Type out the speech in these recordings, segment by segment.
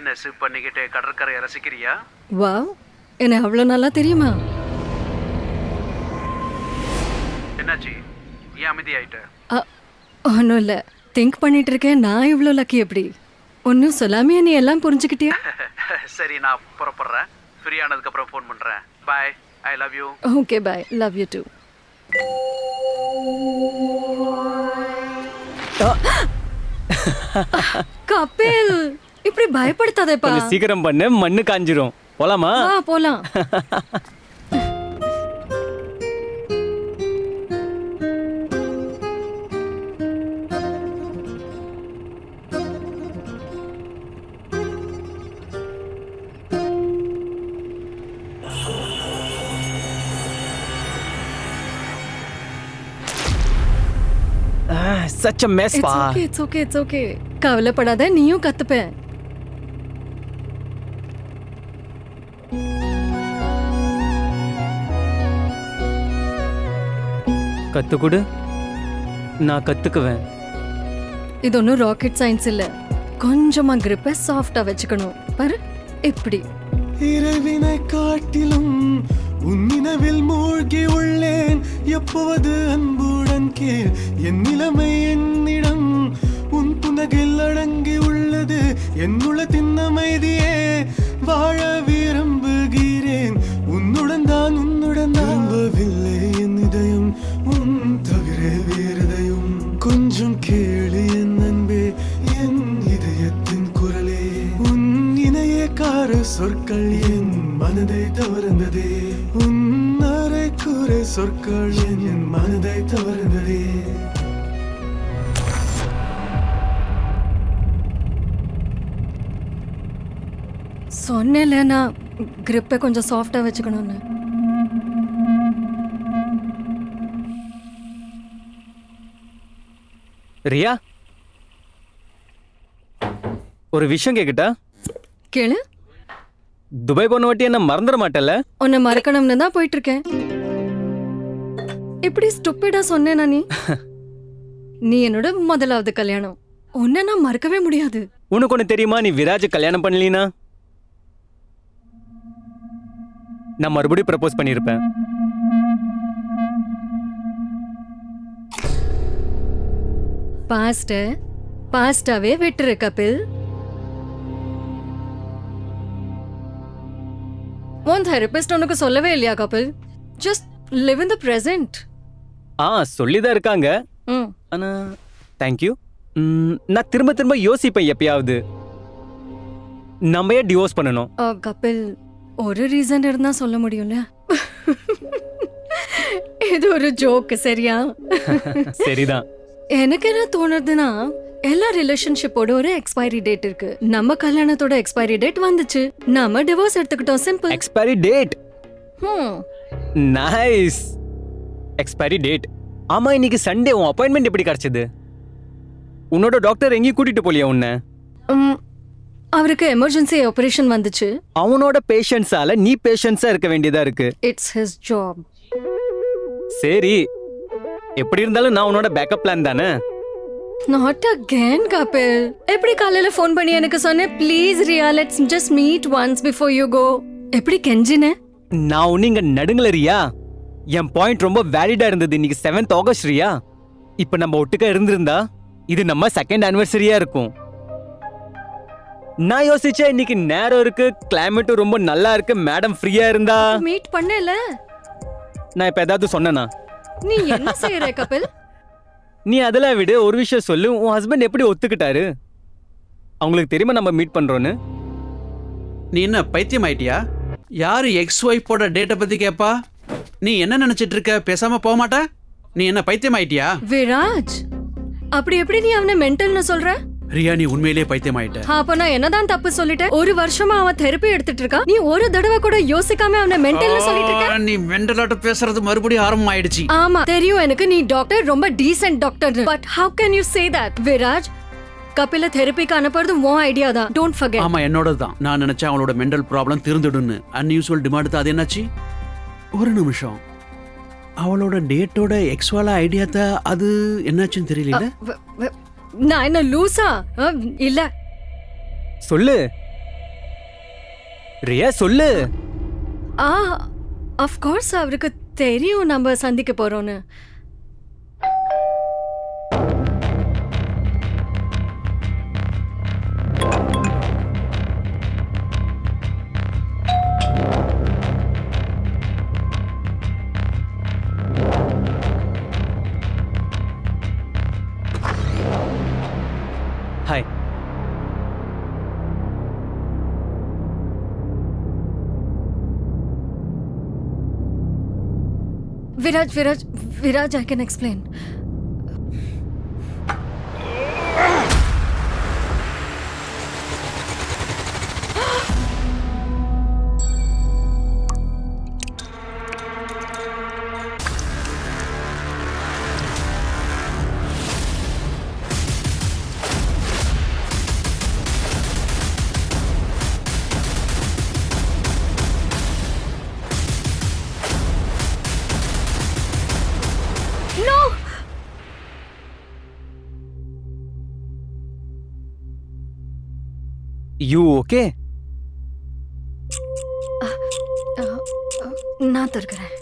என்ன சிப் பண்ணிக்கிட்டு கடற்கரையை ரசிக்கிறியா? வாவ், என்ன அவ்வளோ நல்லா தெரியுமா? என்னாச்சு, ஏன் அமைதியாயிட்ட? ஒன்றும் இல்லை, திங்க் பண்ணிட்டு இருக்கேன். நான் இவ்வளோ லக்கி எப்படி? ஒன்றும் சொல்லாமையே நீ எல்லாம் புரிஞ்சுக்கிட்டியா? சரி, நான் புறப்படுறேன். ஃப்ரீ ஆனதுக்கப்புறம் ஃபோன் பண்ணுறேன். Bye, I love you. Okay bye, love you too. Kapil, இப்படி பயப்படுத்தாதேப்பா. சீக்கிரம் பண்ணு, மண்ணு காஞ்சிரும். போலாமா? போலாம். Such a mess, pa. It's okay. கவலைப்படாத, நீயும் கத்துப்ப. கத்துக்குடு, நான் கத்துக்குவேன். இது ஒன்றும் ராக்கெட் சயின்ஸ் இல்ல. கொஞ்சமா கிரிப்பை சாஃப்டா வச்சுக்கணும். பாரு, இப்படி. இரவினை காட்டிலும் உன்னினவில் மூழ்கி உள்ளேன். எப்போது அன்புடன் கேள், என் நிலைமை என்னிடம் உன் புனகில் அடங்கி உள்ளது. என்னுள்ளத்தின் அமைதியே வாழ விரும்புகிறேன். உன்னுடன் தான் நம்பவில்லை என் இதயம், உன் தவிர வேறதையும். கொஞ்சம் கேளு என் அன்பே, என் இதயத்தின் குரலே. உன் இணையக்கார சொற்கள் என் மனதை தவறுந்ததே. உன் அரைக்குறை சொற்கள் என் மனதை தவறுந்ததே. சொன்னேன்ல நான் கிரிப்பை கொஞ்சம் சாஃப்டா வச்சுக்கணும்னு. ரியா, ஒரு விஷயம் கேக்கட்டா? கேளு. துபாய் போன வாட்டி என்ன மறந்துட மாட்டல? உன்னை மறக்கணும்னு தான் போயிட்டு இருக்கேன். இப்படி ஸ்டூபிடா சொன்னேனா நீ? நீ என்னோட முதலாவது கல்யாணம். உன்னை நான் மறக்கவே முடியாது. உனக்கு ஒண்ணு தெரியுமா, நீ விராஜ் கல்யாணம் பண்ணலீனா நான் மறுபடியும் ப்ரப்போஸ் பண்ணிருப்பேன். பாஸ்டாவே விட்டுரு கபில். உன் தெரபிஸ்ட் உனக்கு சொல்லவே இல்லையா Kapil? Just live in the present. சொல்லிதான் இருக்காங்க. ஆனா தேங்க்யூ. நான் திரும்ப திரும்ப யோசிப்பேன் எப்பயாவது நம்ம ஏன் டிவோர்ஸ் பண்ணணும். கபில், ஒரு ரீசன் இருந்தா சொல்ல முடியும்ல. இது ஒரு ஜோக், சரியா? சரிதான். எனக்கு என்ன தோணுதுன்னா, எல்லா ரிலேஷன்ஷிப்போட ஒரு எக்ஸ்பைரி டேட் இருக்கு. நம்ம கல்யாணத்தோட எக்ஸ்பைரி டேட் வந்துச்சு, நாம டிவோர்ஸ் எடுத்துக்கிட்டோம். Simple. Expiry date. Nice. Expiry date. ஆமா, இன்னைக்கு சண்டே. உன் அப்பாயின்மெண்ட் எப்படி கிடைச்சது? உன்னோட டாக்டர் எங்கேயும் கூட்டிட்டு போலியா உன்னை? அவருக்கு எமர்ஜென்சி ஆபரேஷன் வந்துச்சு. அவனோட பேஷன்ஸால நீ பேஷன்ஸா இருக்க வேண்டியதா இருக்கு. It's his job. சரி, எப்படி இருந்தாலும் நான் உன்னோட பேக்கப் பிளான் தானே. Not again Kapil. எப்படி காலையில ஃபோன் பண்ணி எனக்கு சொன்ன, please Riya let's just meet once before you go. எப்படி கெஞ்சினே? நான் ஒன்னு இங்க நடுங்கல ரியா. என் பாயிண்ட் ரொம்ப வேலிடா இருந்தது. இன்னைக்கு 7th ஆகஸ்ட் ரியா. இப்ப நம்ம ஒட்டுக்கா இருந்திருந்தா இது நம்ம 2nd anniversary-யா இருக்கும். நான் யோசிச்சேன், இன்னைக்கு நேரம் இருக்கு, கிளைமேட் ரொம்ப நல்லா இருக்கு, மேடம் ஃப்ரீயா இருந்தா மீட் பண்ணல. நான் இப்ப ஏதாவது சொன்னேனா? நீ என்ன செய்யற கபில்? நீ அதெல்லாம் விடு, ஒரு விஷயம் சொல்லு. உன் ஹஸ்பண்ட் எப்படி ஒத்துக்கிட்டாரு? அவங்களுக்கு தெரியுமா நம்ம மீட் பண்றோன்னு? நீ என்ன பைத்தியம் ஆயிட்டியா? யாரு எக்ஸ் ஒய்ஃபோட டேட்டை பத்தி கேப்பா? நீ என்ன நினைச்சிட்டு இருக்க? பேசாம போக மாட்டா? நீ என்ன பைத்தியம் ஆயிட்டியா? விராஜ், அப்படி எப்படி நீ அவனை மென்டல்னு சொல்ற? ரியா, நீ உண்மையிலேயே பைத்தியம் ஆயிட்ட. அப்ப நான் என்னதான் தப்பு சொல்லிட்டேன்? ஒரு வருஷமா அவன் தெரப்பி எடுத்துட்டு இருக்கா. நீ ஒரு தடவை கூட யோசிக்காம அவனை மென்டல்னு சொல்லிட்டு இருக்க. நீ மென்டலாட்ட பேசுறது மறுபடியும் ஆரம்பம் ஆயிடுச்சு. ஆமா தெரியும் எனக்கு, நீ டாக்டர், ரொம்ப decent doctor. But how can you say that? Viraj, கபில தெரப்பிக்கு அனுப்புறது உன் ஐடியா தான். Don't forget. ஆமா, என்னோட தான். நான் நினைச்சேன் அவளோட மெண்டல் ப்ராப்ளம் தீர்ந்துடுன்னு. அன்யூசுவல் டிமாண்ட் தான். அது என்னாச்சு? ஒரு நிமிஷம், அவளோட டேட்டோட எக்ஸ்வாலா ஐடியா தான். அது என்னாச்சுன்னு தெரியல. நான் என்ன லூசா? இல்ல சொல்லு. ரியா சொல்லு. ஆ ஆஃப் கோர்ஸ் அவருக்கு தெரியும் நம்ம சந்திக்க போறோம்னு. Hi. Viraj, I can explain. No! You ஓகே? நான் தருகிறேன்.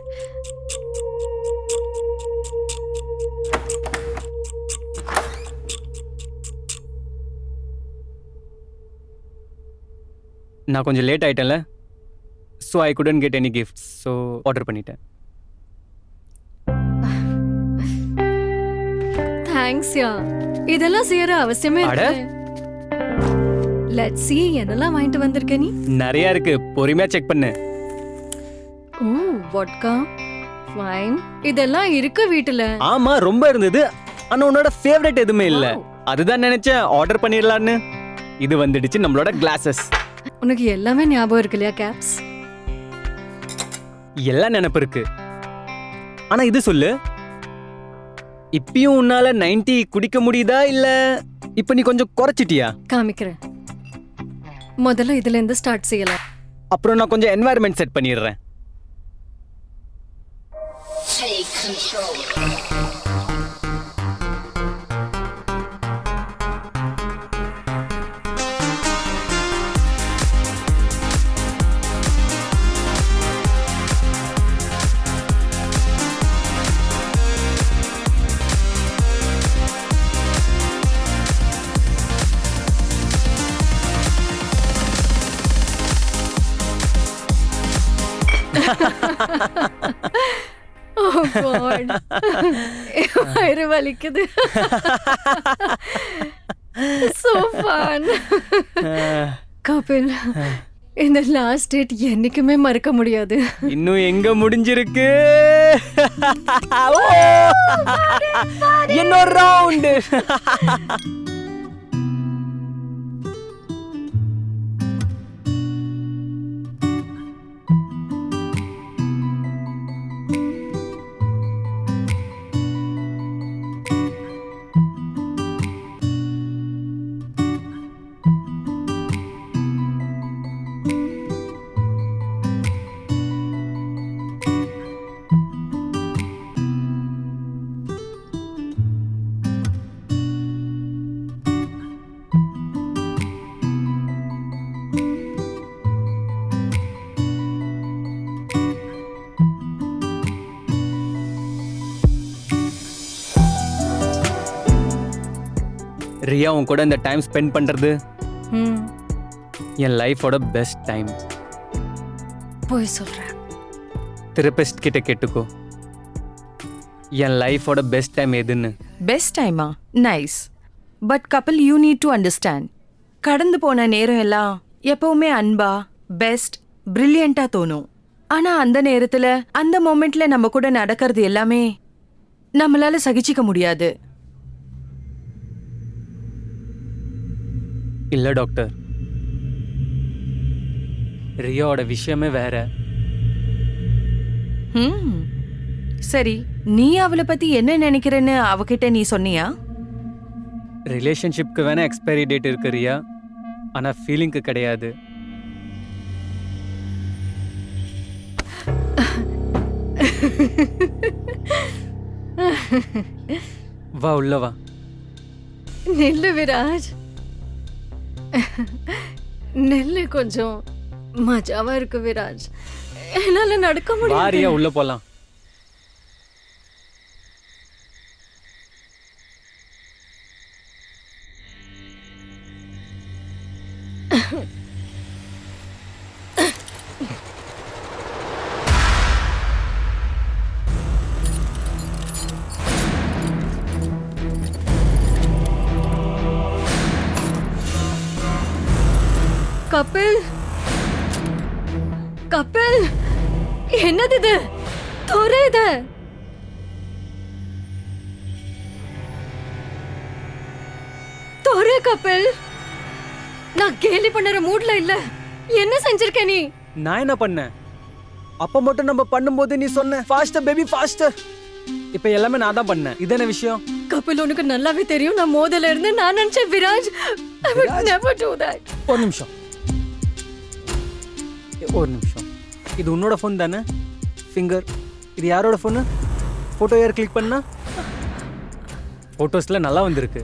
நான் கொஞ்சம் லேட் ஆயிட்டேன்ல, so I couldn't get any gifts, so order பண்ணிட்டேன். Thanks yeah. இதெல்லாம் செய்யற அவசியமே அட. இல்லை. லெட்ஸ் see என்னெல்லாம் வாங்கிட்டு வந்திருக்க நீ. நிறைய இருக்கு, பொறுமையா செக் பண்ணு. ஓ vodka, wine இதெல்லாம் இருக்கு வீட்டுல. ஆமா ரொம்ப இருந்தது, ஆனா உன்னோட ஃபேவரட் எதுவுமே இல்ல. Wow. அதுதான் நினைச்சேன் ஆர்டர் பண்ணிடலான்னு. இது வந்துடுச்சு நம்மளோட கிளாஸஸ். உனக்கு எல்லாமே ஞாபகம் இருக்கு இல்லையா கேப்ஸ்? எல்லாம் நினைப்பு இருக்கு. ஆனா இது சொல்லு, இப்பயும் உன்னால 90 குடிக்க முடியுதா இல்ல இப்ப நீ கொஞ்சம் குறைச்சிட்டியா? காமிக்கிறேன். முதல்ல இதுல இருந்து ஸ்டார்ட் செய்யலாம். அப்புறம் நான் கொஞ்சம் என்வாயர்மெண்ட் செட் பண்ணிடுறேன். Take control. Oh God. வயிறு வலிக்குது. So fun. கபில், இந்த லாஸ்ட் டேட் என்னைக்குமே மறக்க முடியாது. இன்னும் எங்க முடிஞ்சிருக்கு? ஓ! இன்னொரு ரவுண்ட். ரியா, உன் கூட இந்த டைம் ஸ்பெண்ட் பண்றது என் லைஃபோட பெஸ்ட் டைம். போய் சொல்றேன். தெரபிஸ்ட் கிட்ட கேட்டுக்கோ என் லைஃபோட பெஸ்ட் டைம் எதுன்னு. பெஸ்ட் டைமா? Nice. But Kapil, you need to understand. கடந்து போன நேரம் எல்லாம் எப்பவுமே அன்பா, பெஸ்ட், பிரில்லியண்டா தோணும். ஆனா அந்த நேரத்துல, அந்த மொமெண்ட்ல நம்ம கூட நடக்கிறது எல்லாமே நம்மளால சகிச்சிக்க முடியாது. இல்ல டாக்டர், ரியாவோட விஷயமே வேற. சரி, நீ அவளை பத்தி என்ன நினைக்கிறேன்னு அவகிட்ட நீ சொன்னியா? ரிலேஷன்ஷிப்க்கு வேணா எக்ஸ்பைரி டேட் இருக்கு ரியா, ஆனா ஃபீலிங்க்கு கிடையாது. வா உள்ள வா. நெல்லு விராஜ், நெல்லு கொஞ்சம் மஜாவா இருக்கு விராஜ். என்னால நடக்க முடியாது. வாரியா உள்ள போலாம். கபில், கபில், என்னது இது? தோரே இது. தோரே கபில், நான் கேலி பண்ணற மூட்ல இல்ல. என்ன செஞ்சிருக்க நீ? நான் என்ன பண்ணேன்? அப்ப மட்டும் நம்ம பண்ணும்போது நீ சொன்ன ஃபாஸ்டர் பேபி ஃபாஸ்டர். இப்ப எல்லாமே நான் தான் பண்ணேன். இது என்ன விஷயம்? கபில், உனக்கு நல்லாவே தெரியும் நான் மோதல இருந்து நான் நினைச்சேன் Viraj I would never do that. ஒரு நிமிஷம். இது உன்னோட ஃபோன் தானே? ஃபிங்கர். இது யாரோட ஃபோனு? ஃபோட்டோ யார் கிளிக் பண்ணா? ஃபோட்டோஸ்ல நல்லா வந்திருக்கு.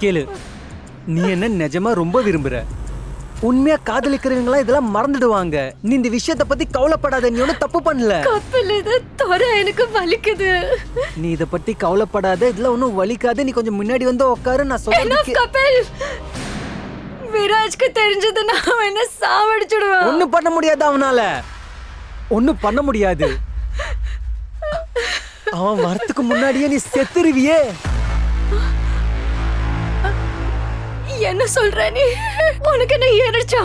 கேளு, நீ என்ன நிஜமா ரொம்ப விரும்புற? உண்மையா காதலிக்கிறவங்களா இதெல்லாம் மறந்துடுவாங்க. நீ இந்த விஷயத்தை பத்தி கவலைப்படாத. நீ ஒன்றும் தப்பு பண்ணல. கபில், இது தோரே எனக்கு வலிக்குது. நீ இத பத்தி கவலைப்படாத. இதெல்லாம் ஒன்றும் வலிக்காது. நீ கொஞ்சம் முன்னாடி வந்து உட்காரு. நான் Enough, சொல்றேன். கபில். விராஜ்க்கு தெரிஞ்சது நான் என்ன சாவடிச்சிடுவேன். ஒன்னும் பண்ண முடியாது. அவனால ஒன்னும் பண்ண முடியாது. அவன் வரத்துக்கு முன்னாடியே நீ செத்துருவியே. என்ன சொல்ற நீ? உனக்கு என்ன ஏறிச்சா?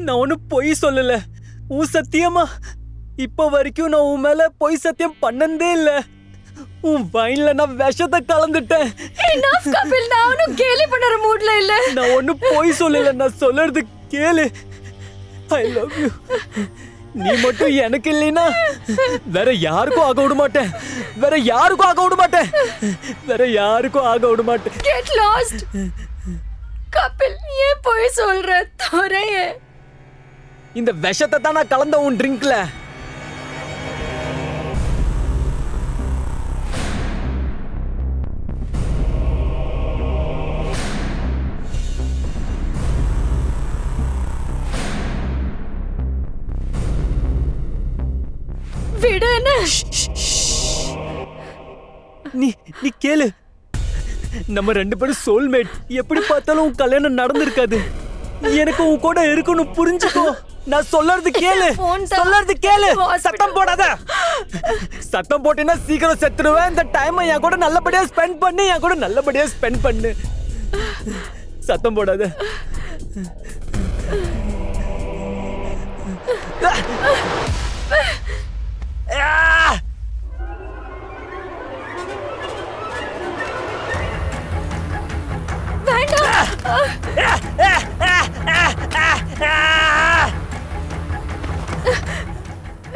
நான் ஒன்னும் பொய் சொல்லல. உன் சத்தியமா இப்ப வரைக்கும் நான் உன் மேல பொய் சத்தியம் பண்ணதே இல்ல. உன் வைன்ல நான் விஷத்தை கலந்துட்டேன். Enough, கபில். நான் ஒன்னும் கேலி பண்ணற மூட்ல இல்ல. நான் ஒன்னும் பொய் சொல்லல. நான் சொல்றது கேளு. ஐ லவ் யூ. நீ மட்டும் எனக்கு இல்லைனா வேற யாருக்கும் ஆக விட மாட்டேன். வேற யாருக்கும் ஆக விட மாட்டேன். வேற யாருக்கும் ஆக விட மாட்டேன். Get lost. கபில், ஏன் போய் சொல்ற? தோரே, இந்த விஷத்தை தான் நான் கலந்த உன் ட்ரிங்க்ல. விடு என்ன? நீ நீ கேளு. நம்ம ரெண்டு பேரும் சோல்மேட். எப்படி பார்த்தாலும் உன் கல்யாணம் நடந்திருக்காது. எனக்கு உன் கூட இருக்கணும், புரிஞ்சுக்கோ. நான் சொல்றது கேளு. சொல்றது கேளு. சத்தம் போடாத. சத்தம் போட்டேன்னா சீக்கிரம் செத்துடுவேன். இந்த டைமை என் கூட நல்லபடியா ஸ்பெண்ட் பண்ணு. என் கூட நல்லபடியா ஸ்பெண்ட் பண்ணு. சத்தம் போடாத.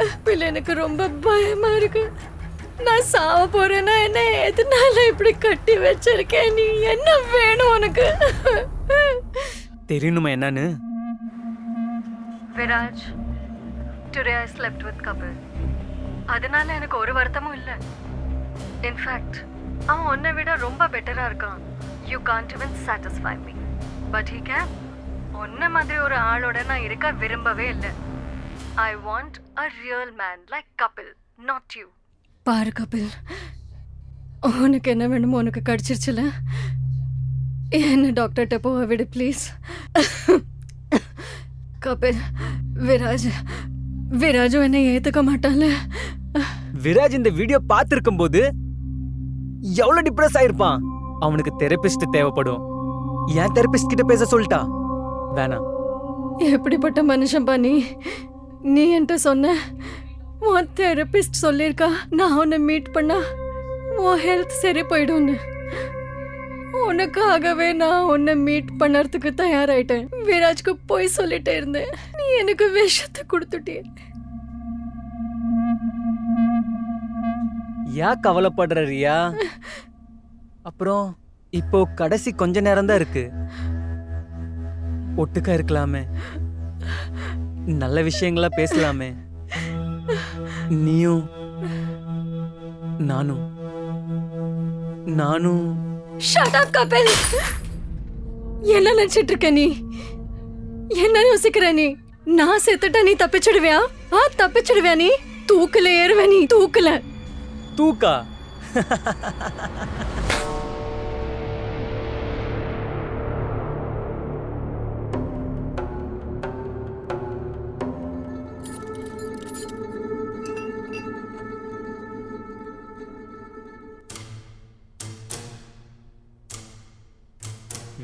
கபில், எனக்கு ரொம்ப பயமா இருக்கு. நான் சாவ போறேன்னா என்ன எதனால இப்படி கட்டி வச்சிருக்கேன்? நீ என்ன வேணும் உனக்கு? தெரியணுமா என்னன்னு? Viraj, today I slept with Kapil. அதனால எனக்கு ஒரு வருத்தமும் இல்ல. இன்ஃபேக்ட் அவன் உன்னை விட ரொம்ப பெட்டரா இருக்கான். You can't even satisfy me. But he can. உன்னை மாதிரி ஒரு ஆளோட நான் இருக்க விரும்பவே இல்லை. I want a real man like Kapil, not you. பாரு கபில், உனக்கு என்ன வேணுமோ உனக்கு கிடைச்சிருச்சுல. என்ன டாக்டர்கிட்ட போக விடு ப்ளீஸ். கபில், விராஜும் என்னை ஏத்துக்க மாட்டான்ல. விராஜ் இந்த வீடியோ பார்த்திருக்கும் போது எவ்வளவு டிப்ரெஸ் ஆயிருப்பான். அவனுக்கு தெரபிஸ்ட் தேவைப்படும். ஏன் தெரபிஸ்ட் கிட்ட பேச சொல்லிட்டா? வேணாம். எப்படிப்பட்ட மனுஷன் பண்ணி நீ என்கிட்ட சொன்ன? உன் தெரபிஸ்ட் சொல்லியிருக்கா நான் உன்னை மீட் பண்ணா உன் ஹெல்த் சரி போயிடும்னு. உனக்காகவே நான் உன்னை மீட் பண்ணறதுக்கு தயாராயிட்டேன். விராஜ்க்கு போய் சொல்லிட்டே இருந்தேன். நீ எனக்கு விஷத்தை கொடுத்துட்டிய. ஏன் கவலைப்படுற ரியா? அப்புறம் இப்போ கடைசி கொஞ்ச நேரம் தான் இருக்கு. ஒட்டுக்கா இருக்கலாமே, நல்ல விஷயங்களா பேசலாமே. நீயும் நானும் ஷட் அப் கபில். என்ன நினைச்சிட்டு இருக்க நீ? என்ன யோசிக்கிற நீ? நான் செத்துட்டா நீ தப்பிச்சிடுவியா? தப்பிச்சிடுவியா நீ? தூக்குல ஏறுவ நீ, தூக்குல. தூக்கா?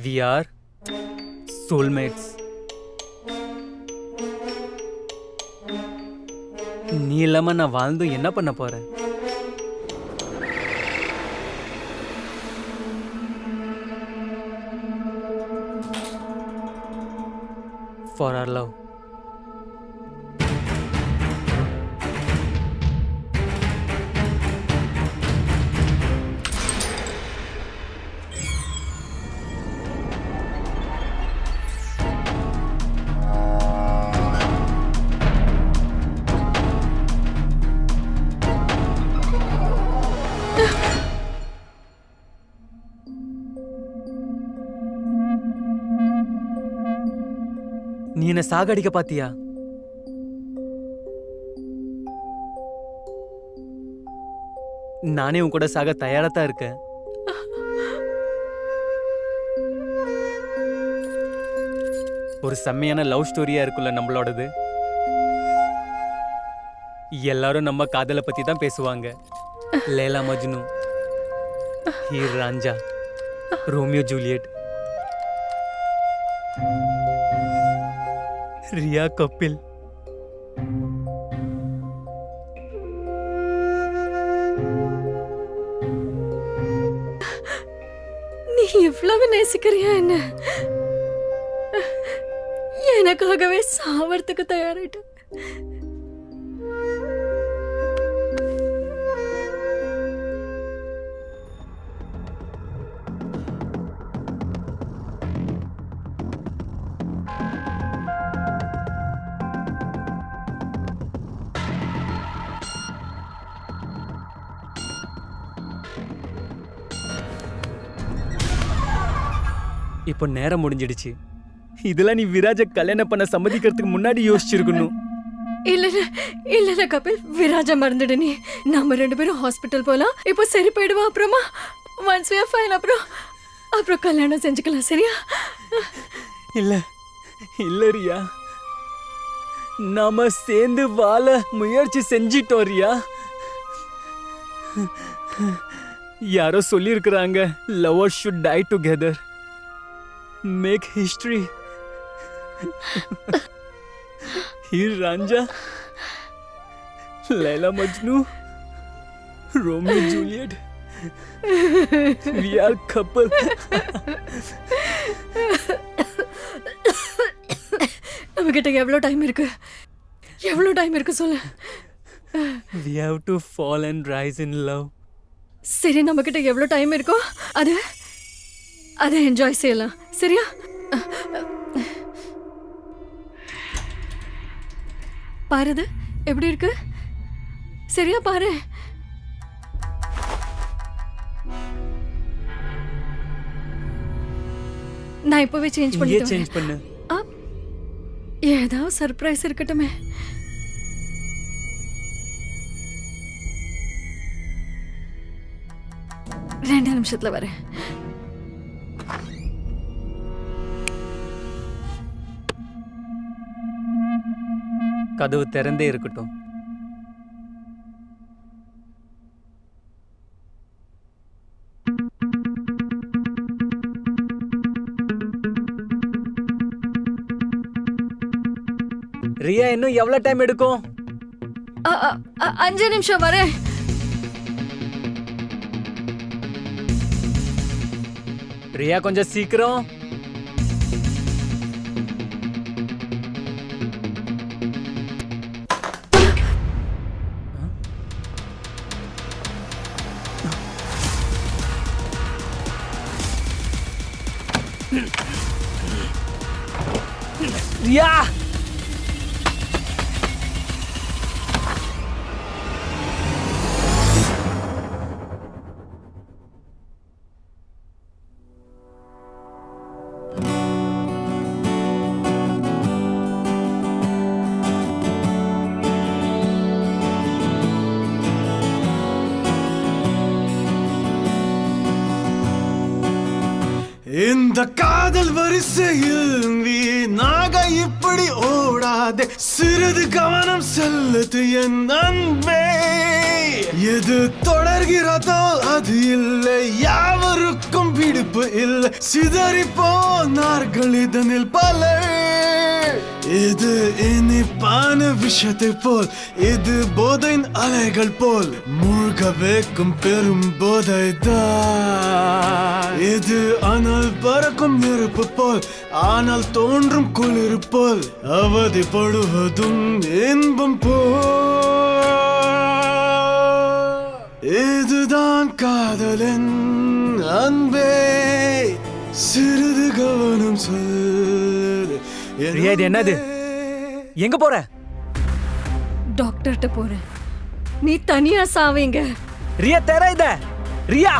We are soulmates. நீ இல்லாம நான் வாழ்ந்து என்ன பண்ண போறேன்? For our love. நீ என்ன சாகடிக்க பாத்தியா? நானே உன் கூட சாக தயாரா தான் இருக்கேன். ஒரு செம்மையான லவ் ஸ்டோரியா இருக்குல்ல நம்மளோடது. எல்லாரும் நம்ம காதலை பத்தி தான் பேசுவாங்க. Laila Majnu, Heer Ranjha, Romeo Juliet, Riya Kapil. நீ இவ்வளவு நேசிக்கிறியா என்ன? எனக்காகவே சாவறதுக்கு தயாராயிட்ட. இப்போ நேரம் முடிஞ்சிடுச்சு. இதெல்லாம் நீ விராஜ கல்யாணம் பண்ண சம்மதிக்கிறதுக்கு முன்னாடி யோசிச்சிருக்கணும். இல்ல கபில், விராஜா மறந்துடு நீ. நாம 2 பேரும் ஹாஸ்பிட்டல் போலாம். இப்போ சரி போயிடுவா. அப்புறமா once we are fine, அப்புறம் கல்யாணம் செஞ்சுக்கலாம். சரியா? இல்ல ரியா, நாம சேர்ந்து வாழ முயற்சி செஞ்சிட்டோம் ரியா. யாரோ சொல்லியிருக்கிறாங்க, lovers should die together, make history. Here Ranja, Laila Majnu, Romeo Juliet, we are couple. நம்மகிட்ட எவ்வளவு டைம் இருக்கு சொல்லு. We have to fall and rise in love. சரி, நம்மகிட்ட எவ்வளவு டைம் இருக்கோ அதை என்ஜாய் செய்யலாம். சரியா? பாருது எப்படி இருக்கு. சரியா பாரு. நான் இப்பவே சேஞ்ச் பண்ணு. ஏதாவது சர்ப்ரைஸ் இருக்கட்டுமே. ரெண்டு நிமிஷத்துல வரேன். கதவு திறந்தே இருக்கட்டும். ரியா, இன்னும் எவ்வளவு டைம் எடுக்கும்? 5 நிமிஷம் வரேன். ரியா, கொஞ்சம் சீக்கிரம். ரியா, இந்த காதல் வரிசையில் வீணாக இப்படி ஓடாதே, சிறிது கவனம் செலுத்து என் அன்பே. எது தொடர்கிறதோ அது இல்லை, யாவருக்கும் பிடிப்பு இல்லை, சிதறி போனார்கள் இதனில் பலர். இது இனிப்பான விஷயத்தை போல், இது போதையின் அலைகள் போல், மூழ்க வைக்கும் பெரும் போதைதான். இது ஆனால் பறக்கும் நெருப்பு போல், ஆனால் தோன்றும் குளிர் போல், அவதிப்படுவதும் இன்பம் போல். இதுதான் காதலின் அன்பே, சிறிது கவனம் சொல். ரியா, இது என்னது? எங்க போற? டாக்டர்கிட்ட போறேன். நீ தனியா சாவீங்க. ரியா தெர இத. ரியா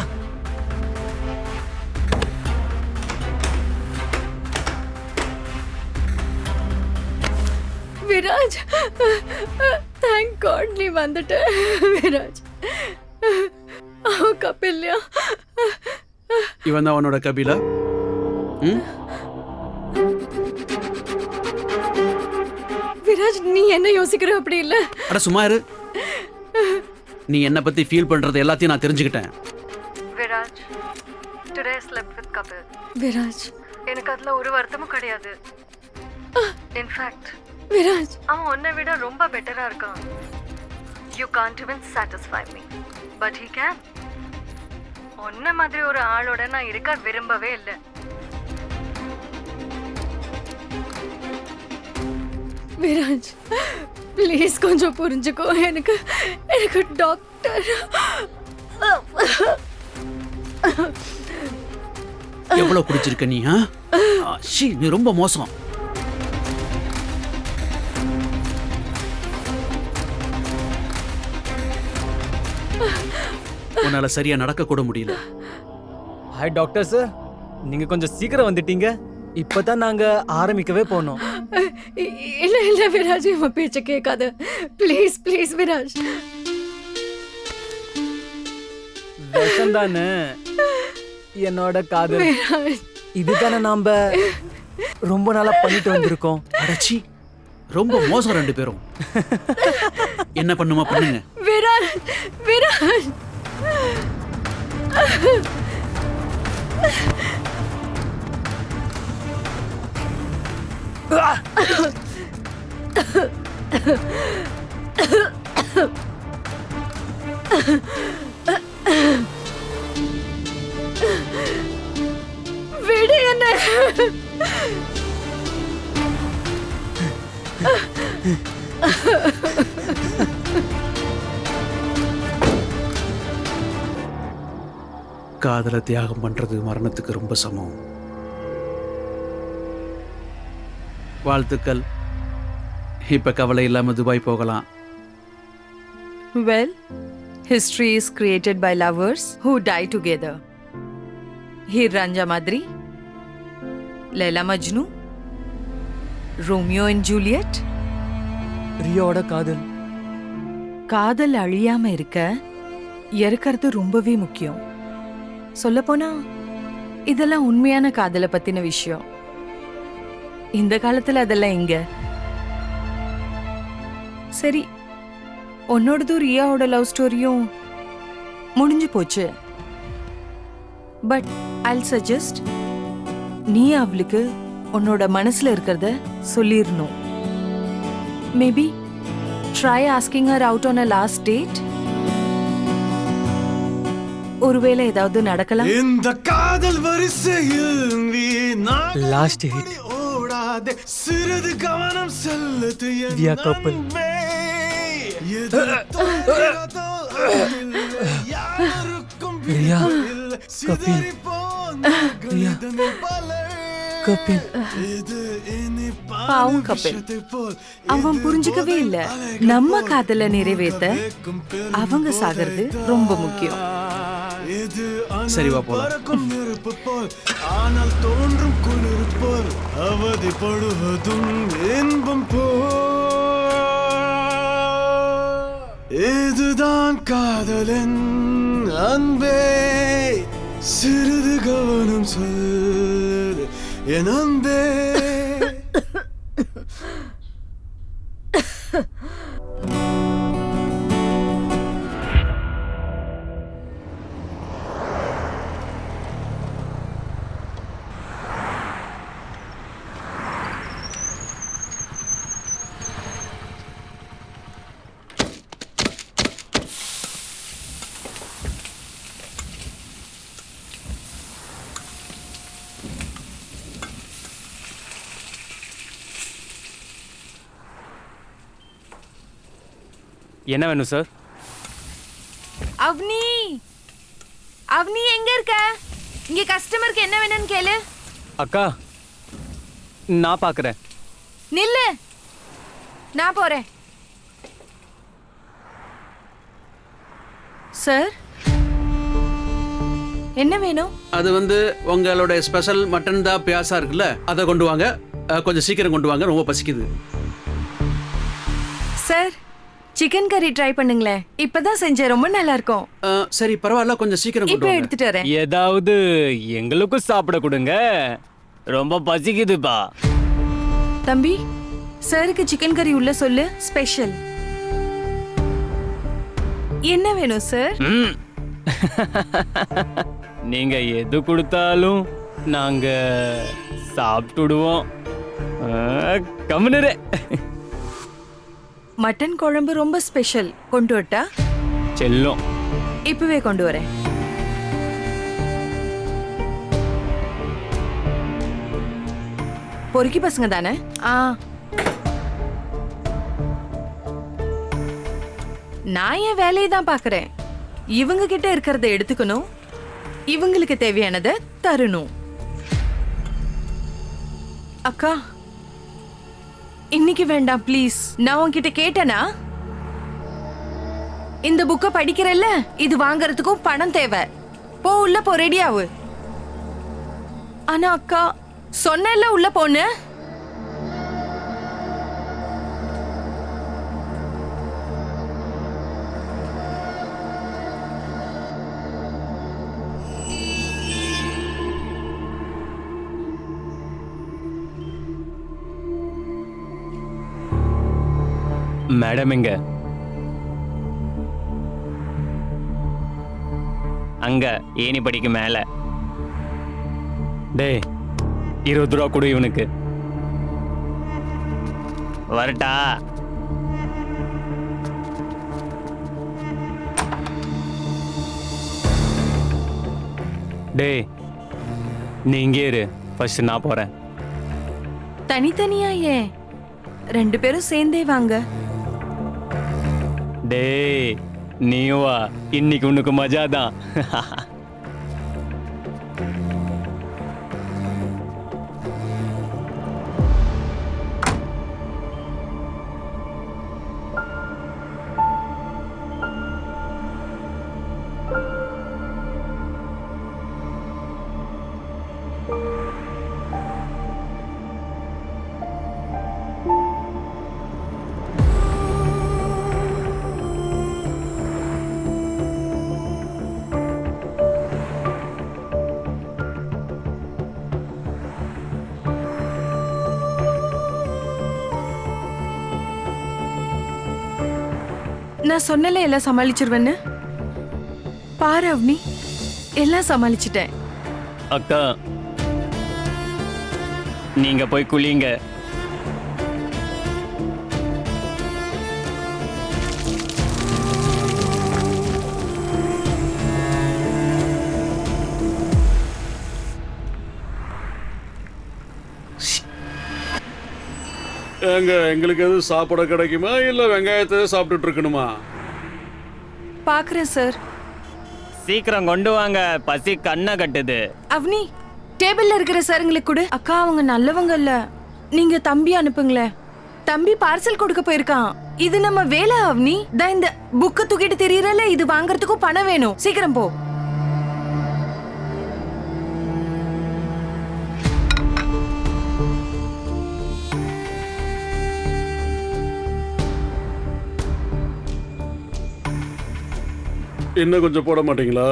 விராஜ், தேங்க் காட் நீ வந்துட்ட. விராஜ், கபில்யா. இவன் தான் அவனோட கபிலா. விராஜ், நீ என்ன யோசிக்கிற? அப்படி இல்ல. அட சும்மா இரு. நீ என்ன பத்தி ஃபீல் பண்றது எல்லாத்தையும் நான் தெரிஞ்சுக்கிட்டேன். Viraj, today I slept with Kapil. Viraj, எனக்கு அதுல ஒரு வருத்தமும் கிடையாது. இன்ஃபேக்ட் விராஜ், அவன் உன்னை விட ரொம்ப பெட்டரா இருக்கான். You can't even satisfy me, but he can. உன்ன மாதிரி ஒரு ஆளோட நான் இருக்க விரும்பவே இல்லை. விராஜ், ப்ளீஸ் கொஞ்சம் புரிஞ்சுக்கோ. எனக்கு டாக்டர். எவ்வளவு குடிச்சிருக்க நீ? நீ ரொம்ப மோசம். உன்னால சரியா நடக்க கூட முடியல. ஹாய் டாக்டர் சார், நீங்க கொஞ்சம் சீக்கிரம் வந்துட்டீங்க. இப்பதான் நாங்க ஆரம்பிக்கவே போனோம். இல்ல இல்ல விராஜ், இவன் பேச்ச கேட்காத. Please please Viraj. விஷம் தானே என்னோட காதல். இதுதானே நாம ரொம்ப நாளா பண்ணிட்டு வந்திருக்கோம். அடச்சி, ரொம்ப மோசம் ரெண்டு பேரும். என்ன பண்ணுமா பண்ணுங்க. விராஜ், விராஜ். விடு என்ன. காதலை தியாகம் பண்றது மரணத்துக்கு ரொம்ப சமம். வாழ்த்துக்கள். இப்ப கவலை இல்லாம துபாய் போகலாம். Well, history is created by lovers who die together. Heer Ranja Madri, Laila Majnu, Romeo and Juliet. ரியாவோட காதல். காதல் அழியாம இருக்க இறக்கிறது ரொம்பவே முக்கியம். சொல்லப்போனா இதெல்லாம் உண்மையான காதலை பத்தின விஷயம். இந்த காலத்துல அதெல்லாம் எங்க? சரி, உன்னோடதும் ரியாவோட லவ் ஸ்டோரியும் முடிஞ்சு போச்சு. பட் ஐல் சஜஸ்ட், நீ அவளுக்கு உன்னோட மனசுல இருக்கிறத சொல்லிடணும். Maybe try asking her out on a last date. ஒருவேளை ஏதாவது நடக்கலாம். இந்த காதல் வரிசையில் லாஸ்ட் டேட். ஓடாதே, சிறிது கவனம் செலுத்து என் We are couple. அன்பே. எது தொடர்கிறதோ அதில்லை, யாருக்கும் ரியா, இல்லை, கபில். சிதறி போனார்கள் ரியா, இதனில் பலர். கபில். இது இனிப்பான பாவம் கபில். விஷயத்தை போல், அவன் இது புரிஞ்சுக்கவே இல்ல. போதையின் அலைகள் நம்ம போல், காதலை நிறைவேத்த வைக்கும் பெரும் அவங்க சாகிறது ரொம்ப முக்கியம். இது சரி, வா அனல் போலாம். பறக்கும் நெருப்பு போல், ஆனால் தோன்றும் குளிர் போல், அவதிப்படுவதும் இன்பம் போல். இதுதான் காதலின் அன்பே, சிறிது கவனம் சொல் என் அன்பே. என்ன வேணும் சார்? அவனி அவனி எங்க இருக்க? இங்க கஸ்டமருக்கு என்ன வேணும்னு கேளு. அக்கா நான் பார்க்குறேன். நில்லு, நான் போறேன். சார் என்ன வேணும்? அது வந்து உங்களோட ஸ்பெஷல் மட்டன் தான் பியாசா இருக்குல்ல, அதை கொண்டு வாங்க. கொஞ்சம் சீக்கிரம் கொண்டு வாங்க, ரொம்ப பசிக்குது. சார் சிக்கன் கறி ட்ரை பண்ணுங்களேன், இப்பதான் செஞ்சேன், ரொம்ப நல்லா இருக்கும். சரி பரவாயில்ல, கொஞ்சம் சீக்கிரம் கொண்டு இப்ப வாங்க. எடுத்துட்டு வரேன். ஏதாவது எங்களுக்கும் சாப்பிட கொடுங்க, ரொம்ப பசிக்குதுப்பா. தம்பி, சாருக்கு சிக்கன் கறி உள்ள சொல்லு, ஸ்பெஷல். என்ன வேணும் சார்? நீங்க எது கொடுத்தாலும் நாங்க சாப்பிட்டுடுவோம். கம்முனரே. மட்டன் குழம்பு ரொம்ப ஸ்பெஷல், கொண்டு வரட்டா? செல்லும். இப்பவே கொண்டு வரேன். பொறுக்கி பசங்க தானே? நான் என் வேலையை தான் பாக்குறேன். இவங்க கிட்ட இருக்கிறத எடுத்துக்கணும், இவங்களுக்கு தேவையானதை தரணும். அக்கா இன்னைக்கு வேண்டாம் ப்ளீஸ். நான் உன்கிட்ட கேட்டேனா? இந்த புக்கை படிக்கிறல்ல, இது வாங்கறதுக்கும் பணம் தேவை. போ உள்ள போ, ரெடி ஆகு. ஆனா அக்கா சொன்னேன்ல உள்ள போன்னு. மேடம் எங்க? அங்க ஏணி படிக்கு மேல. டேய் 20 ரூபா கொடு இவனுக்கு. வரட்டா? டேய் நீ இங்கே இரு, ஃபர்ஸ்ட் நான் போறேன். தனித்தனியா ஏன்? 2 பேரும் சேர்ந்தே வாங்க. டேய் நீ வா, இன்னைக்கு உனக்கு மஜா தான். நான் சொன்னல எல்லாம் சமாளிச்சிருவேன்னு. பாரு அவனி, எல்லாம் சமாளிச்சிட்டேன். அக்கா நீங்க போய் குளிங்க. எங்களுக்கு எதுவும் சாப்பிட கிடைக்குமா, இல்ல வெங்காயத்தை சாப்பிட்டுட்டு இருக்கணுமா? பாக்குறேன் சார். சீக்கிரம் கொண்டு வாங்க, பசி கண்ணை கட்டுது. அவனி, டேபிள்ல இருக்கிற சாருங்களுக்கு கொடு. அக்கா அவங்க நல்லவங்க இல்ல, நீங்க தம்பி அனுப்புங்களேன். தம்பி பார்சல் கொடுக்க போயிருக்கான். இது நம்ம வேலை அவனி. தான் இந்த புக்க தூக்கிட்டு தெரியறல, இது வாங்குறதுக்கும் பணம் வேணும். சீக்கிரம் போ. இன்னும் கொஞ்சம் போட மாட்டீங்களா?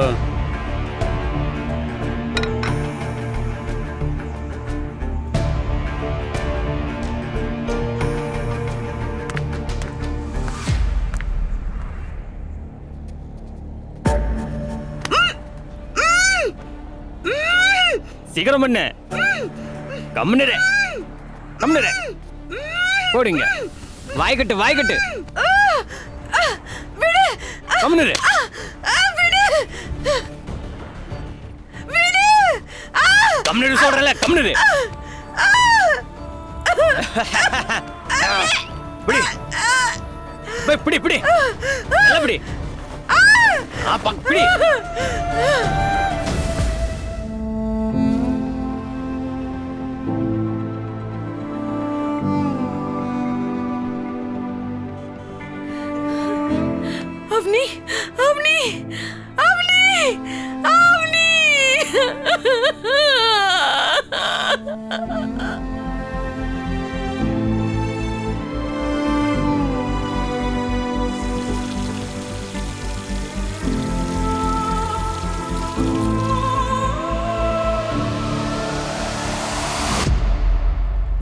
சீக்கிரம் பண்ணு. கம்முனு போடுங்க. வாய்க்கட்டு கம்முனு கம்முனு சொல்றல. கம்முனு பிடி பிடி நல்லா பிடி. பிடி. அவனி அவனி அவனி அவனி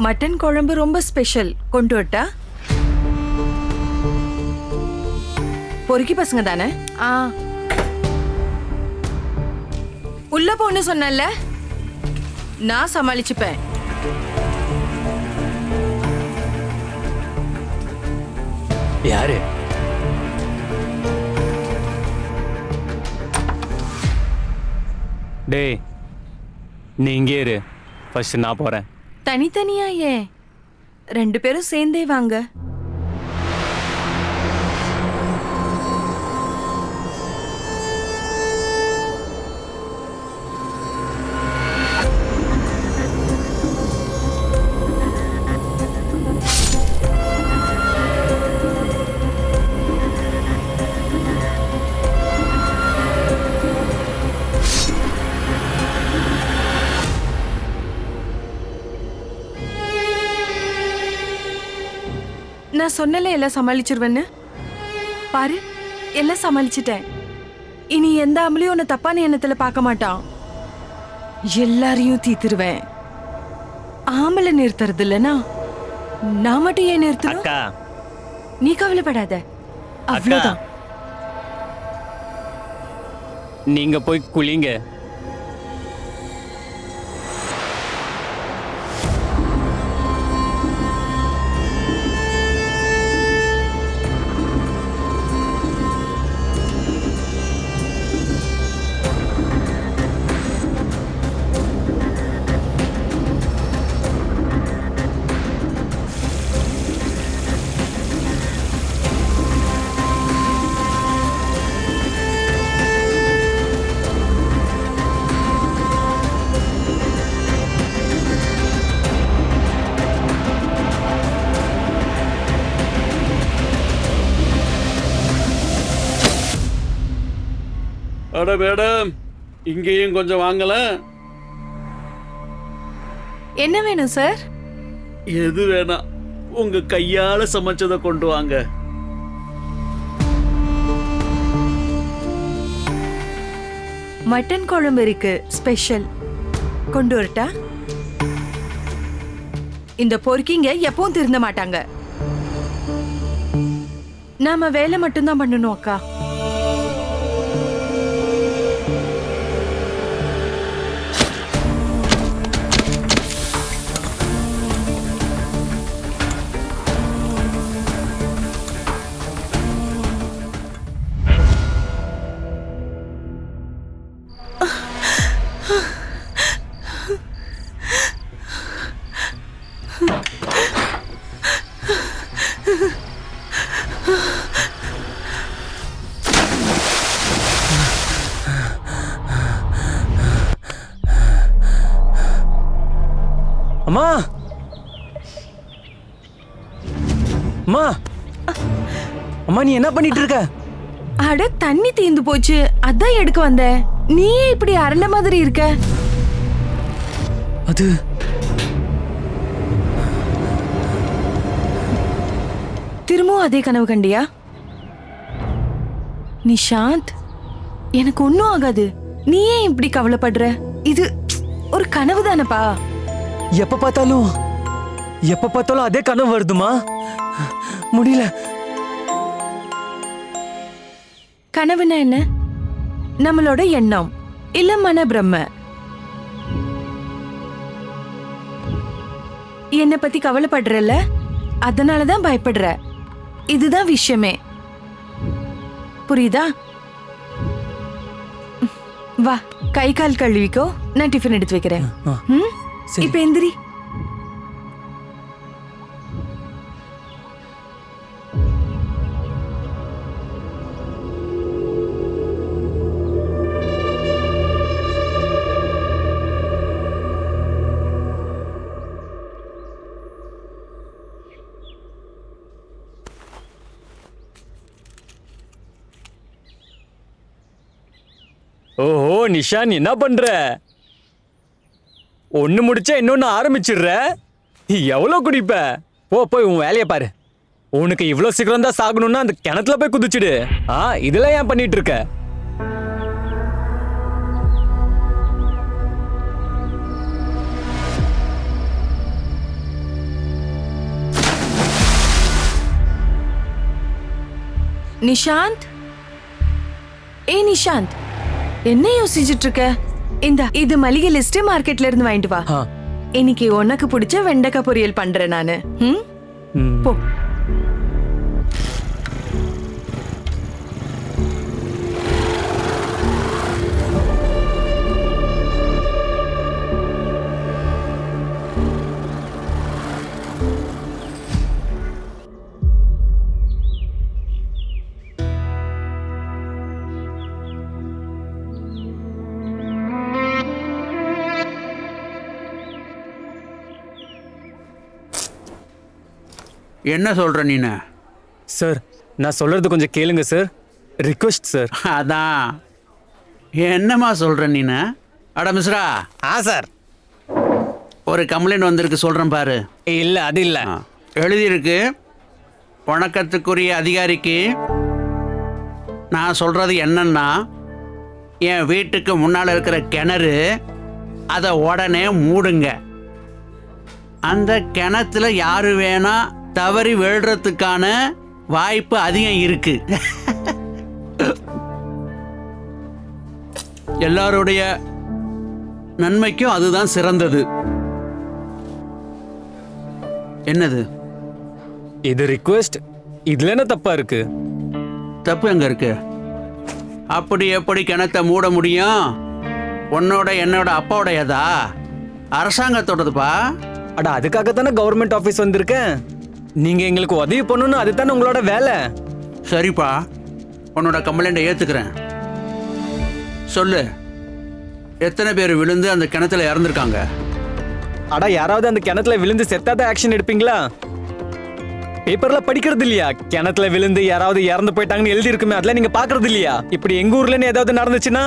மட்டன் குழம்பு ரொம்ப ஸ்பெஷல். கொண்டு வரட்டா? பொறுக்கி பசங்க தானே? உள்ள போன்னு சொன்னல, நான் சமாளிச்சுப்பேன். யாரு? டேய், நீ இங்கே இரு. ஃபர்ஸ்ட் நான் போறேன். தனித்தனியா ஏன்? 2 பேரும் சேர்ந்தே வாங்க. நான் சொன்னல எல்லாம் சமாளிச்சிருவேன்னு. பாரு, எல்லாம் சமாளிச்சிட்டேன். இனி எந்த ஆம்பளையும் உன்னை தப்பான எண்ணத்துல பார்க்க மாட்டான். எல்லாரையும் தீத்துருவேன். ஆம்பளை நிறுத்துறது இல்லைன்னா நான் மட்டும் ஏன் நிறுத்தணும்? நீ கவலைப்படாத, அவ்வளவுதான். நீங்க போய் குளிங்க. அட மேடம், இங்கேயும் கொஞ்சம் வாங்கல. என்ன வேணும் சார்? எது வேணாம், உங்க கையால சமைச்சதை கொண்டு வாங்க. மட்டன் குழம்பு இருக்கு, ஸ்பெஷல். கொண்டு வரட்டா? இந்த பொறுக்கிங்க எப்பவும் திருந்த மாட்டாங்க. நாம வேலை மட்டும்தான் பண்ணணும் அக்கா. அம்மா, அம்மா, அம்மா, நீ என்ன பண்ணிட்டு இருக்க? அட, தண்ணி தீந்து போச்சு, அதான் எடுக்க வந்தேன். நீயே இப்படி அரண்ட மாதிரி இருக்க. அது திரும்பவும் அதே கனவு கண்டியா? நிஷாந்த், எனக்கு ஒன்னும் ஆகாது. நீ ஏன் இப்படி கவலைப்படுற? இது ஒரு கனவு தானப்பா. எப்ப பார்த்தாலும் அதே கனவு வருதுமா. முடியல. கனவுனா என்ன? நம்மளோட எண்ணம் இல்ல மன பிரம்ம. என்னை பத்தி கவலைப்படுறல, அதனாலதான் பயப்படுற. இதுதான் விஷயமே, புரியுதா? வா, கை கால் கழுவிக்கோ, நான் டிஃபன் எடுத்து வைக்கிறேன். ம்? சரி. இப்ப எந்திரி. ஓஹோ நிஷான், என்ன பண்ற? ஒண்ணு முடிச்சா இன்னொன்னு ஆரம்பிச்சிடுற. எவ்வளவு குடிப்ப? போய் உன் வேலையை பாரு. உனக்கு இவ்வளவு சீக்கிரம் தான் சாகணும்னா அந்த கிணத்துல போய் குதிச்சுடு. இதெல்லாம் ஏன் பண்ணிட்டு இருக்க? நிஷாந்த், நிஷாந்த், என்ன யோசிச்சுட்டு இருக்க? இது மளிகை லிஸ்ட், மார்க்கெட்ல இருந்து வாங்கிட்டு வா. இன்னைக்கு உனக்கு பிடிச்ச வெண்டைக்காய் பொரியல் பண்றேன் நானு. போ. என்ன சொல்ற நீனு? சார், நான் சொல்றது கொஞ்சம் கேளுங்க சார். Request sir. அதான் என்னம்மா சொல்ற நீனு? அட மிஸ்ரா. சார், ஒரு கம்ப்ளைண்ட் வந்திருக்கு, சொல்றேன் பாரு. இல்ல அது இல்ல. எழுதியிருக்கு, வணக்கத்துக்குரிய அதிகாரிக்கு நான் சொல்றது என்னன்னா, என் வீட்டுக்கு முன்னால் இருக்கிற கிணறு அதை உடனே மூடுங்க. அந்த கிணத்துல யாரு வேணா தவறி விழுறதுக்கான வாய்ப்பு அதிகம் இருக்கு. எல்லாருடைய நன்மைக்கும் அதுதான் சிறந்தது. என்னது இது? ரிக்வெஸ்ட். இதுல என்ன தப்பா இருக்கு? தப்பு எங்க இருக்கு? அப்படி எப்படி கிணத்தை மூட முடியும்? உன்னோட என்னோட அப்பாவுடையதா? அரசாங்கத்தோடதுப்பா. அட, அதுக்காகத்தானே கவர்மெண்ட் ஆபீஸ் வந்திருக்கேன். நீங்க எங்களுக்கு உதவி பண்ணணும், அதுதானே உங்களோட வேலை. சரிப்பா, உன்னோட கம்ப்ளைண்ட்டை ஏத்துக்கிறேன். சொல்லு, எத்தனை பேர் விழுந்து அந்த கிணத்துல இறந்துருக்காங்க? அட, யாராவது அந்த கிணத்துல விழுந்து செத்தாதான் ஆக்ஷன் எடுப்பீங்களா? பேப்பர்ல படிக்கிறது இல்லையா? கிணத்துல விழுந்து யாராவது இறந்து போயிட்டாங்கன்னு எழுதி இருக்குமே, அதெல்லாம் நீங்க பாக்குறது இல்லையா? இப்படி எங்க ஊர்லன்னு ஏதாவது நடந்துச்சுன்னா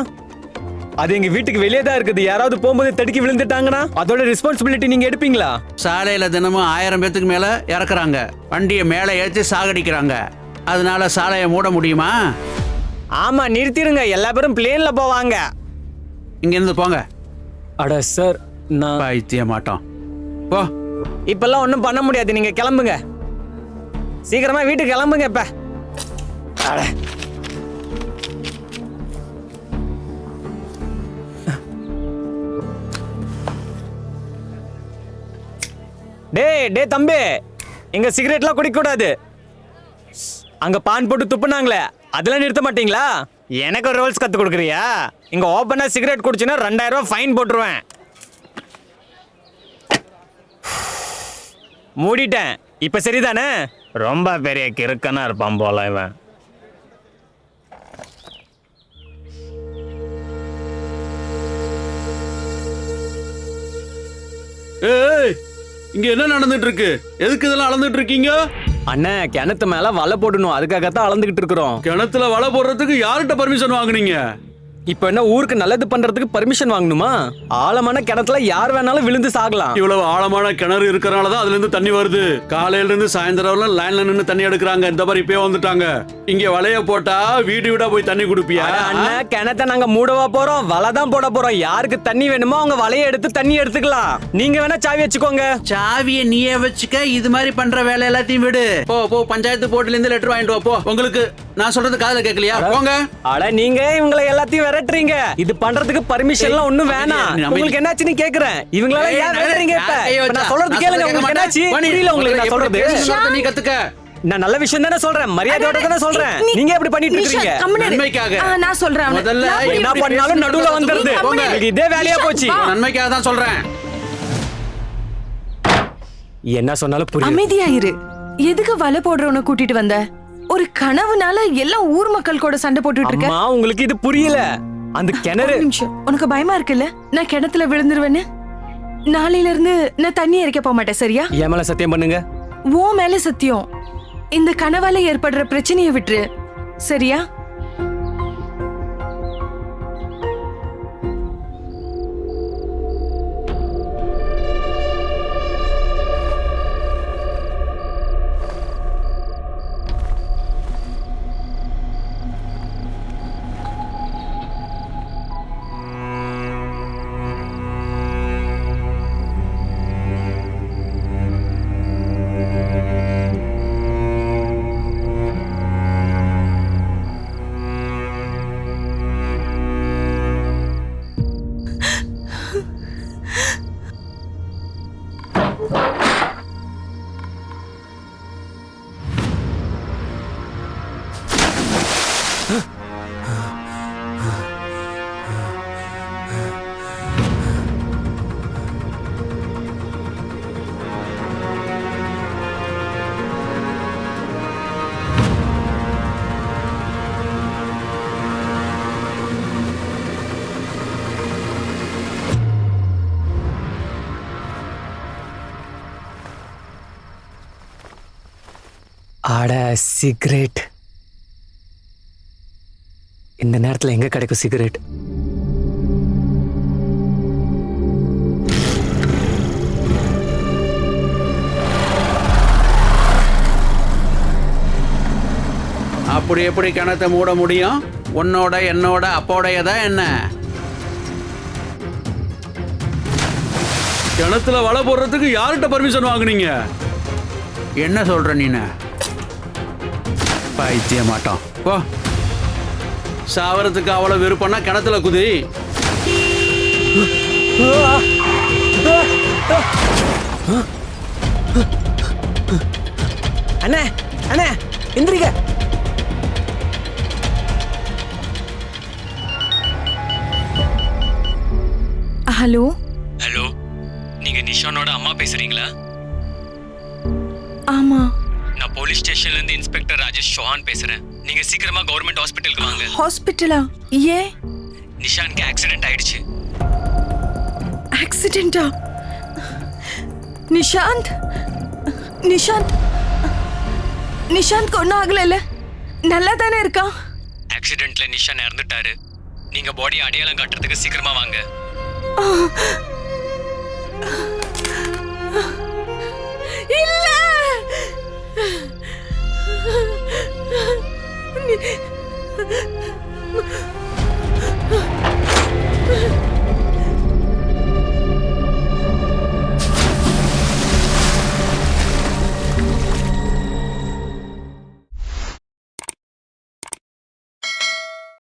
அது எங்க வீட்டுக்கு வெளியே தான் இருக்குது. யாராவது போகும்போது தடுக்கி விழுந்துட்டாங்கன்னா அதோட ரெஸ்பான்சிபிலிட்டி நீங்க எடுப்பீங்களா? சாலையில தினமும் 1000 பேத்துக்கு மேல இறக்குறாங்க. வண்டியை மேலே ஏற்றி சாகடிக்கிறாங்க. அதனால சாலையை மூட முடியுமா? ஆமா, நிறுத்திடுங்க. எல்லா பேரும் பிளேன்ல போவாங்க. இங்க இருந்து போங்க. அட சார், நான் பைத்திய மாட்டோம். போ. இப்பெல்லாம் ஒன்றும் பண்ண முடியாது. நீங்க கிளம்புங்க, சீக்கிரமா வீட்டுக்கு கிளம்புங்க. இப்ப டே தம்பி, இங்க சிகரெட்லாம் குடிக்க கூடாது. அங்க பான் போட்டு துப்புனாங்களே, அதெல்லாம் நிறுத்த மாட்டீங்களா? எனக்கு ஒரு ரூல்ஸ் கத்து கொடுக்குறியா? இங்க ஓப்பனா சிகரெட் குடிச்சுன்னா 2000 ரூபாய் ஃபைன் போட்டுருவேன். மூடிட்டேன். இப்ப சரிதானே? ரொம்ப பெரிய கிறுக்கனா இருப்பான் போல இவன். ஏய், இங்க என்ன நடந்துட்டு இருக்கு? எதுக்கு இதெல்லாம் அளந்துட்டு இருக்கீங்க? அண்ணே, கிணத்து மேல வலை போடணும், அதுக்காகத்தான் அளந்துகிட்டு இருக்கிறோம். கிணத்துல வலை போடுறதுக்கு யார்கிட்ட பர்மிஷன் வாங்குனீங்க? இப்ப என்ன, ஊருக்கு நல்லது பண்றதுக்கு பர்மிஷன் வாங்கணுமா? ஆழமான கிணத்துல யார் வேணாலும் விழுந்து சாகலாம். இவ்வளவு ஆழமான கிணறு இருக்கறனாலதான் அதுல இருந்து தண்ணி வருது. காலையில இருந்து சாயந்தரம் வரலாம் லைன்ல நின்னு தண்ணி எடுக்கிறாங்க. இந்த மாதிரி இப்பயே வந்துட்டாங்க. இங்க வலைய போட்டா வீடு வீடா போய் தண்ணி குடுப்பியா? அண்ணா, கிணத்தை நாங்க மூடவா போறோம்? வலை தான் போட போறோம். யாருக்கு தண்ணி வேணுமோ அவங்க வலைய எடுத்து தண்ணி எடுத்துக்கலாம். நீங்க வேணா சாவி வச்சுக்கோங்க. சாவிய நீயே வச்சுக்க. இது மாதிரி பண்ற வேலை எல்லாத்தையும் விடு. போ பஞ்சாயத்து போர்டுல இருந்து லெட்டர் வாங்கிட்டு வா. போ. உங்களுக்கு நான் சொல்றது காதுல கேட்கலையா? போங்க. அட நீங்க இவங்களை எல்லாத்தையும் விரட்டுறீங்க. இது பண்றதுக்கு பர்மிஷன்லாம் ஒண்ணும் வேணாம். உங்களுக்கு என்னாச்சுன்னு கேக்குறேன். இவங்களால ஏன் விரட்டுறீங்க இப்ப? நான் சொல்றது கேளுங்க. உங்களுக்கு என்னாச்சு? புரியல உங்களுக்கு நான் சொல்றது? நீ கத்துக்க. நான் நல்ல விஷயம் தானே சொல்றேன். மரியாதையோட தானே சொல்றேன். நீங்க எப்படி பண்ணிட்டு இருக்கீங்க? நன்மைக்காக. நான் சொல்றேன். முதல்ல என்ன பண்ணாலும் நடுவுல வந்துருது. உங்களுக்கு இதே வேலையா போச்சு. நன்மைக்காக தான் சொல்றேன். என்ன சொன்னாலும் புரியல. அமைதியா இரு. எதுக்கு வலை போடுறவன கூட்டிட்டு வந்த? ஒரு கனவுனால எல்லாம் ஊர் மக்கள் கூட சண்டை போட்டுட்டு இருக்க. அம்மா உங்களுக்கு இது புரியல. அந்த கிணறு. ஒரு நிமிஷம். உனக்கு பயமா இருக்குல்ல நான் கிணத்துல விழுந்துருவேன்னு? நாளையில இருந்து நான் தண்ணி இறைக்க போக மாட்டேன், சரியா? என் மேல சத்தியம் பண்ணுங்க. ஓ மேல சத்தியம். இந்த கனவால ஏற்படுற பிரச்சனையை விட்டுரு, சரியா? அட சிகரெட். இந்த நேரத்துல எங்க கிடைக்கும் சிகரெட்? அப்படி எப்படி கிணத்தை மூட முடியும்? உன்னோட என்னோட அப்போடையதான் என்ன? கிணத்துல வலை போடுறதுக்கு யார்கிட்ட பர்மிஷன் வாங்குனீங்க? என்ன சொல்ற நீன? பைத்திய மாட்டோம். போ. சாவரத்துக்கு அவ்வளவு விருப்பம்னா கிணத்துல குதி. அண்ணே அண்ணே எந்திரிக்க. ஹலோ ஹலோ, நீங்க நிஷானோட அம்மா பேசுறீங்களா? ஆமா. நான் போலீஸ் ஸ்டேஷன்ல இருந்து இன்ஸ்பெக்டர் ராஜேஷ் சௌஹான் பேசுறேன். நீங்க சீக்கிரமா கவர்மெண்ட் ஹாஸ்பிட்டலுக்கு வாங்க. ஹாஸ்பிட்டலா? ஏன்? நிஷானுக்கு ஆக்சிடென்ட் ஆயிடுச்சு. ஆக்சிடென்ட்டா? நிஷாந்த் நிஷாந்த் நிஷாந்த் ஒன்றும் ஆகலைல்ல? நல்லா தானே இருக்கான்? ஆக்சிடென்ட்ல நிஷான் இறந்துட்டாரு. நீங்க பாடி அடையாளம் காட்டுறதுக்கு சீக்கிரமா வாங்க. இல்ல,